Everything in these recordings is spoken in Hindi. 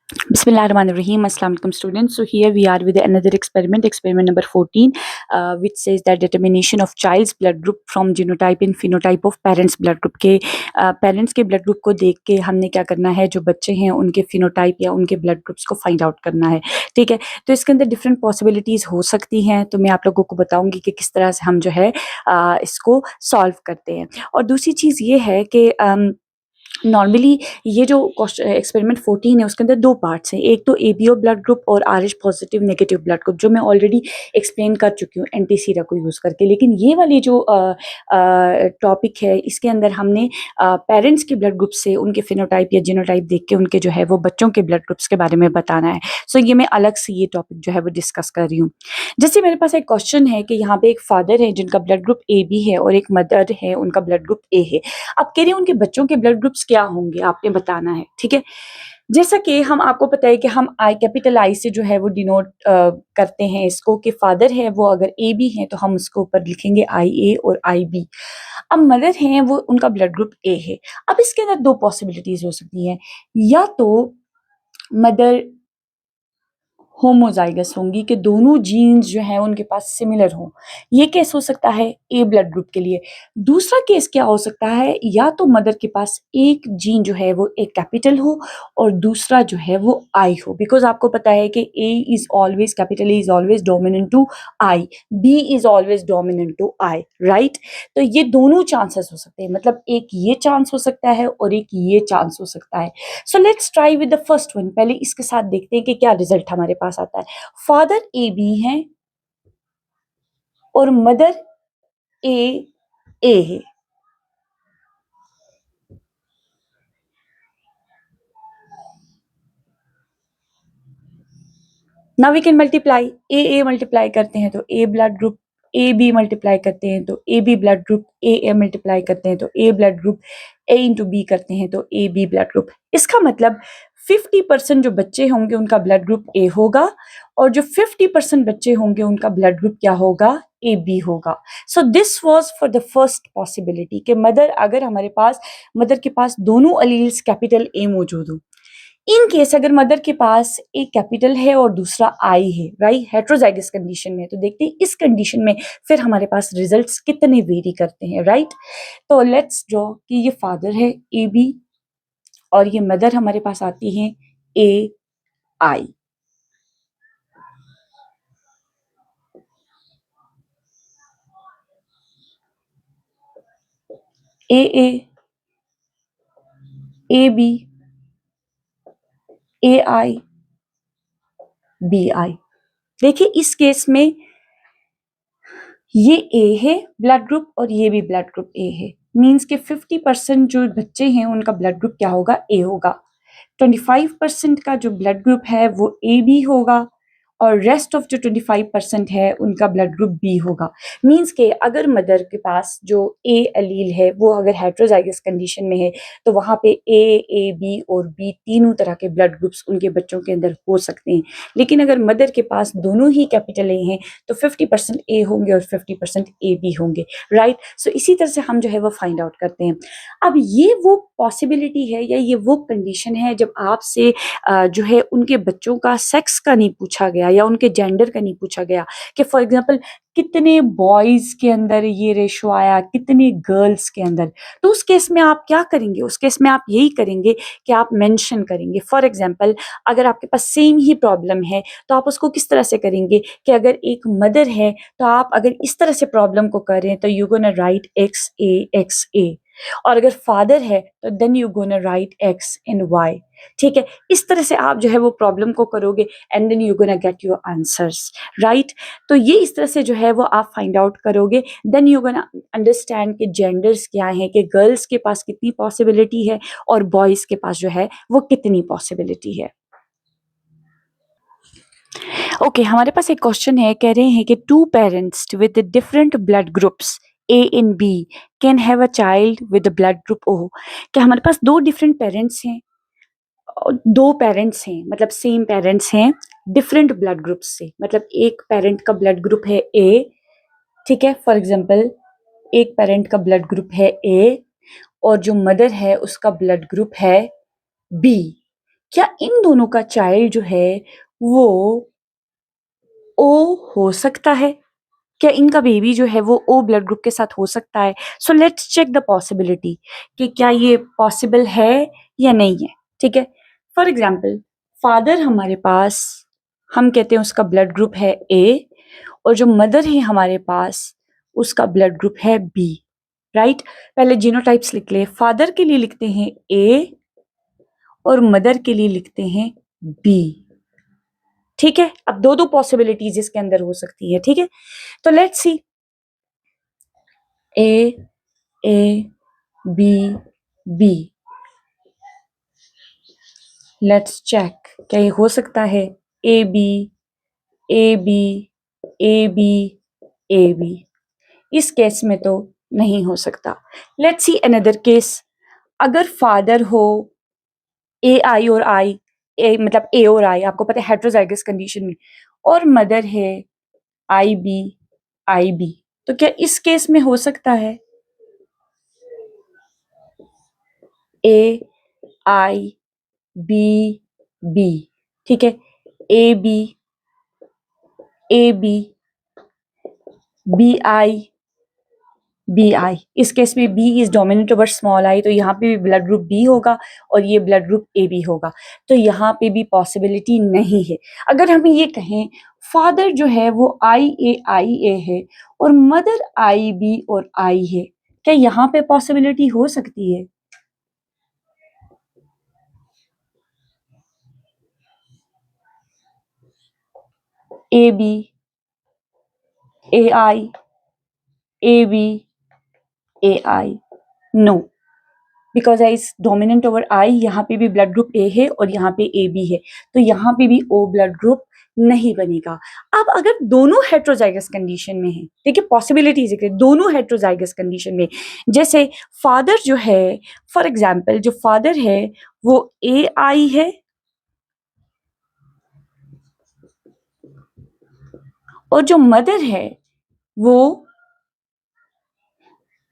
Bismillahirrahmanirrahim. Assalamu alaikum students. So here we are with another experiment number 14, which says that determination of child's blood group from genotype and phenotype of parents blood group के पेरेंट्स के ब्लड ग्रुप को देख के हमने क्या करना है, जो बच्चे हैं उनके फिनोटाइप या उनके ब्लड ग्रुप्स को फाइंड आउट करना है। ठीक है, तो इसके अंदर डिफरेंट पॉसिबिलिटीज़ हो सकती हैं, तो मैं आप लोगों को बताऊंगी कि किस तरह से हम जो है इसको सॉल्व करते हैं। और दूसरी चीज़ ये है कि नॉर्मली ये जो एक्सपेरिमेंट 14 है उसके अंदर 2 पार्ट्स हैं। एक तो एबीओ ब्लड ग्रुप और RH positive negative blood group, जो मैं ऑलरेडी एक्सप्लेन कर चुकी हूँ एंटी-सीरा को यूज़ करके। लेकिन ये वाली जो टॉपिक है इसके अंदर हमने पेरेंट्स के ब्लड ग्रुप से उनके फिनोटाइप या जीनोटाइप देख के उनके जो है वो बच्चों के ब्लड ग्रुप्स के बारे में बताना है। सो ये मैं अलग से ये टॉपिक जो है वो डिस्कस कर रही हूँ। जैसे मेरे पास एक क्वेश्चन है कि यहाँ पे एक फादर है जिनका ब्लड ग्रुप AB है और एक मदर है उनका ब्लड ग्रुप A है। अब कह रही हूँ उनके बच्चों के ब्लड ग्रुप्स क्या होंगे, आपने बताना है। ठीक है, जैसा कि हम आपको पता है कि हम आई कैपिटल आई से जो है वो डिनोट करते हैं इसको, कि फादर है वो अगर AB है तो हम उसके ऊपर लिखेंगे IA और IB। अब मदर हैं वो उनका ब्लड ग्रुप A है। अब इसके अंदर 2 पॉसिबिलिटीज हो सकती हैं, या तो मदर होमोजाइगस होंगी कि दोनों जीन्स जो हैं उनके पास सिमिलर हों। ये केस हो सकता है ए ब्लड ग्रुप के लिए। दूसरा केस क्या हो सकता है, या तो मदर के पास एक जीन जो है वो एक कैपिटल हो और दूसरा जो है वो आई हो। बिकॉज़ आपको पता है कि A is always capital A is always dominant to I, B is always dominant to I, right? तो ये दोनों चांसेस हो सकते हैं, मतलब एक ये चांस हो सकता है और एक ये चांस हो सकता है। So let's try with the first one. पहले इसके साथ देखते हैं कि क्या रिजल्ट हमारे पास आता है। फादर ए बी हैं और मदर ए है। Now we can multiply, A multiply करते हैं तो A blood group, A B multiply करते हैं तो A B blood group, A multiply करते हैं तो A blood group, A into B करते हैं तो ए बी ब्लड ग्रुप। इसका मतलब 50% जो बच्चे होंगे उनका ब्लड ग्रुप ए होगा और जो 50% बच्चे होंगे उनका ब्लड ग्रुप क्या होगा, ए बी होगा। So this was for the first possibility कि मदर, अगर हमारे पास मदर के पास दोनों अलील्स कैपिटल ए मौजूद हो। इन केस अगर मदर के पास एक कैपिटल है और दूसरा आई है, राइट, हेट्रोजाइगस कंडीशन में, तो देखते हैं इस कंडीशन में फिर हमारे पास रिजल्ट्स कितने वेरी करते हैं, राइट? तो लेट्स ड्रॉ कि ये फादर है ए बी और ये मदर हमारे पास आती है ए I. A A B, A I, B आई। देखिए इस केस में ये ए है ब्लड ग्रुप और ये भी ब्लड ग्रुप ए है। मीन्स के 50% जो बच्चे हैं उनका ब्लड ग्रुप क्या होगा, ए होगा। 25% का जो ब्लड ग्रुप है वो ए बी होगा और रेस्ट ऑफ जो 25% है उनका ब्लड ग्रुप बी होगा। मीन्स के अगर मदर के पास जो ए अलील है वो अगर हेट्रोजाइगस कंडीशन में है तो वहाँ पे ए बी और बी तीनों तरह के ब्लड ग्रुप्स उनके बच्चों के अंदर हो सकते हैं। लेकिन अगर मदर के पास दोनों ही कैपिटल ए हैं तो 50% ए होंगे और 50% ए बी होंगे, राइट? सो इसी तरह से हम जो है वो फाइंड आउट करते हैं। अब ये वो पॉसिबिलिटी है या ये वो कंडीशन है जब आपसे जो है उनके बच्चों का सेक्स का नहीं पूछा गया या उनके जेंडर का नहीं पूछा गया, कि फॉर एग्जांपल कितने बॉयज़ के अंदर ये रेशो आया, कितने गर्ल्स के अंदर। तो उस केस में आप क्या करेंगे? उस केस में आप यही करेंगे कि आप मेंशन करेंगे। फॉर एग्जांपल अगर आपके पास सेम ही प्रॉब्लम है तो आप उसको किस तरह से करेंगे कि अगर एक मदर है तो आप अगर इस तरह से प्रॉब्लम को कर रहे हैं तो you gonna write X A, और अगर फादर है तो then you gonna write X and Y. ठीक है, इस तरह से आप जो है वो प्रॉब्लम को करोगे and then you gonna get your answers, right? तो ये इस तरह से जो है वो आप फाइंड आउट करोगे। देन यू गोना अंडरस्टैंड कि जेंडर्स क्या हैं, कि गर्ल्स के पास कितनी पॉसिबिलिटी है और बॉयज़ के पास जो है वो कितनी पॉसिबिलिटी है। ओके, हमारे पास एक क्वेश्चन है, कह रहे हैं कि two parents with different blood groups A and B can have a child with blood group O. क्या हमारे पास दो डिफरेंट पेरेंट्स हैं, दो पेरेंट्स हैं, मतलब सेम पेरेंट्स हैं डिफरेंट ब्लड ग्रुप्स से, मतलब एक पेरेंट का ब्लड ग्रुप है ए, ठीक है, फॉर एग्जांपल एक पेरेंट का ब्लड ग्रुप है ए और जो मदर है उसका ब्लड ग्रुप है बी। क्या इन दोनों का चाइल्ड जो है वो ओ हो सकता है? क्या इनका बेबी जो है वो ओ ब्लड ग्रुप के साथ हो सकता है? So let's check the possibility कि क्या ये पॉसिबल है या नहीं है। ठीक है, फॉर एग्जाम्पल फादर हमारे पास, हम कहते हैं उसका ब्लड ग्रुप है ए, और जो मदर है हमारे पास उसका ब्लड ग्रुप है बी, राइट। पहले जीनोटाइप्स लिख ले, फादर के लिए लिखते हैं ए और मदर के लिए लिखते हैं बी। ठीक है, अब दो दो पॉसिबिलिटीज इसके अंदर हो सकती है। ठीक है, तो let's see, A A B B, let's check क्या ये हो सकता है? A B A B A B A B, इस केस में तो नहीं हो सकता। लेट्स सी अनदर केस, अगर फादर हो ए आई और आई, ए मतलब ए और आई, आपको पता है हेट्रोजाइगस कंडीशन में, और मदर है आई बी, तो क्या इस केस में हो सकता है? ए आई बी बी, ठीक है, ए बी बी आई, इस केस में B is dominant over small I, तो यहाँ पे भी ब्लड ग्रुप बी होगा और ये ब्लड ग्रुप ए बी होगा, तो यहाँ पे भी पॉसिबिलिटी नहीं है। अगर हम ये कहें फादर जो है वो आई ए है और मदर आई बी और आई है, क्या यहाँ पे पॉसिबिलिटी हो सकती है? A B A I A B A I, no, because I is dominant over I, यहाँ पे भी ब्लड ग्रुप ए है और यहाँ पे ए बी है, तो यहाँ पे भी ओ ब्लड ग्रुप नहीं बनेगा। अब अगर दोनों हेट्रोजाइगस कंडीशन में है, देखिए पॉसिबिलिटीज है, दोनों हेट्रोजाइगस कंडीशन में, जैसे फादर जो है, फॉर एग्जाम्पल जो फादर है वो ए आई है और जो मदर है वो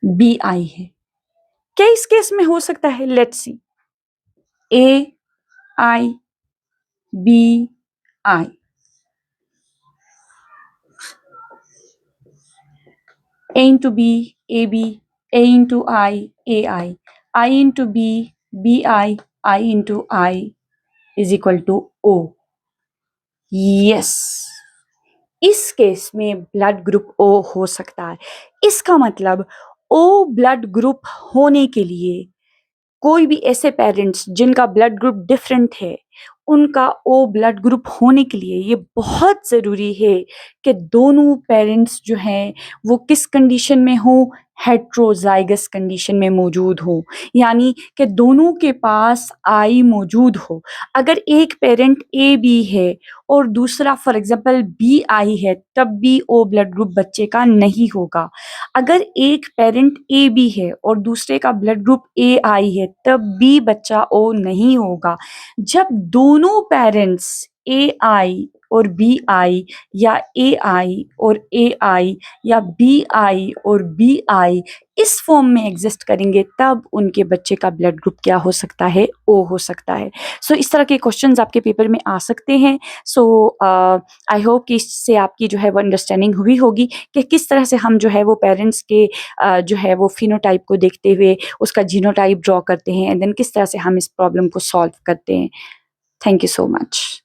बी आई है, क्या इस केस में हो सकता है? Let's see, A I B I, A into B, AB, A into I, AI, I into B, BI, I into I is equal to O. Yes, इस केस में ब्लड ग्रुप O हो सकता है। इसका मतलब O ब्लड ग्रुप होने के लिए कोई भी ऐसे पेरेंट्स जिनका ब्लड ग्रुप डिफरेंट है, उनका ओ ब्लड ग्रुप होने के लिए ये बहुत ज़रूरी है कि दोनों पेरेंट्स जो हैं वो किस कंडीशन में हो? हेट्रोजाइगस कंडीशन में मौजूद हो, यानी कि दोनों के पास आई मौजूद हो। अगर एक पेरेंट ए बी है और दूसरा फॉर एग्जांपल बी आई है, तब भी ओ ब्लड ग्रुप बच्चे का नहीं होगा। अगर एक पेरेंट ए बी है और दूसरे का ब्लड ग्रुप ए आई है, तब भी बच्चा ओ नहीं होगा। जब दोनों पेरेंट्स ए आई और बी आई, या ए आई और ए आई, या बी आई और बी आई इस फॉर्म में एग्जिस्ट करेंगे, तब उनके बच्चे का ब्लड ग्रुप क्या हो सकता है? ओ हो सकता है। सो इस तरह के क्वेश्चंस आपके पेपर में आ सकते हैं। सो आई होप कि इससे आपकी जो है वो अंडरस्टैंडिंग हुई होगी कि किस तरह से हम जो है वो पेरेंट्स के जो है वो फिनोटाइप को देखते हुए उसका जीनोटाइप ड्रॉ करते हैं, एंड देन किस तरह से हम इस प्रॉब्लम को सॉल्व करते हैं। Thank you so much.